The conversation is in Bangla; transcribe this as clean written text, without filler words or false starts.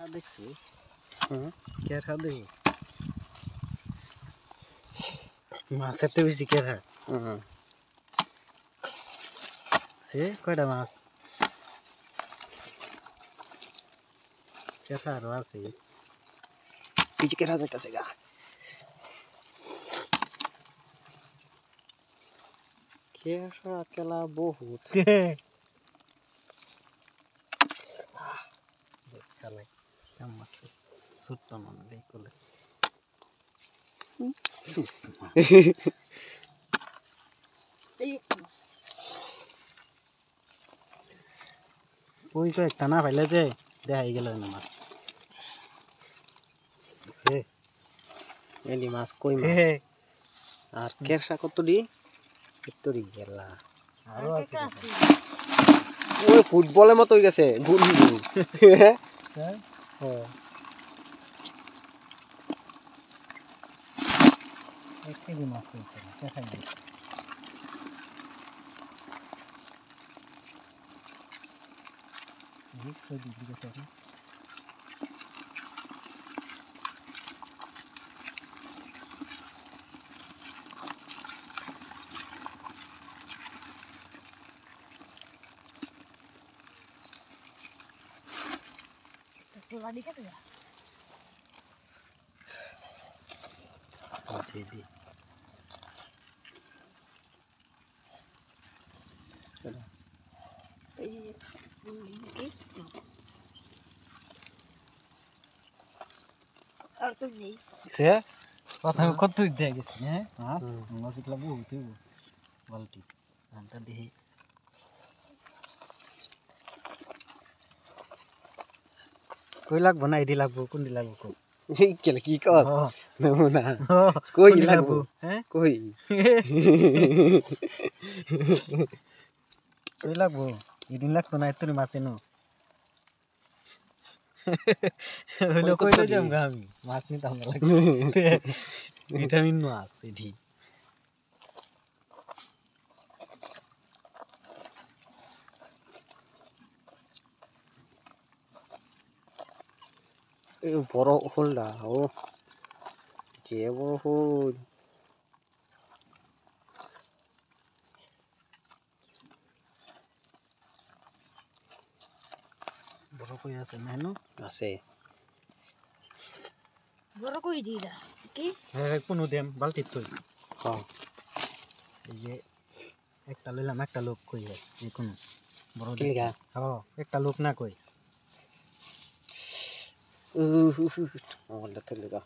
দেখছি কেরা দেখো মাছের তো বেশি কেরা সে কয়টা মাছ কেরা আরো আছে কিছু কেরা যাইতেছে গা কেরা কেলা বহুত খেলাই কেমন আছে ছোট্ট মনে দেখ করলে ওই কয়েকটা না পাইলে যে দেখাই গেল না মাছ এলি মাছ কই মাছ আর কেরসা কতটি কতটি গেলা আরো আছে ওই ফুটবলের মতো হয়ে গেছে গুল গুল হ্যাঁ এক কেজি মাছ হয়েছে দেখাই দিই সে কথা কত দিয়ে গেছি হ্যাঁ মাছ মাছ এগুলো বহুত বালতি ধানটা দেখি কই লাগবো না এডি লাগবো কোনটি লাগবো কো এই কেলে কি কস না কই লাগবো হ্যাঁ কই কই লাগবো এদিন লাগতো না এত মাছ এনো হইলো কইলো যাম গা আমি মাছ নিতাম না লাগবে ভিটামিন মাছ এডি এই বড় হলডা ও যে বড় হল বড় কই আছে না হেনো আছে বড় কই দিরা কি হ্যাঁ কোনো দেম বালতি তুই হ্যাঁ এই যে একটা লইলাম একটা লোক কই যায় এই কোন বড় কি লাগা হ্যাঁ একটা লোক না কই আমারটা তো লাগা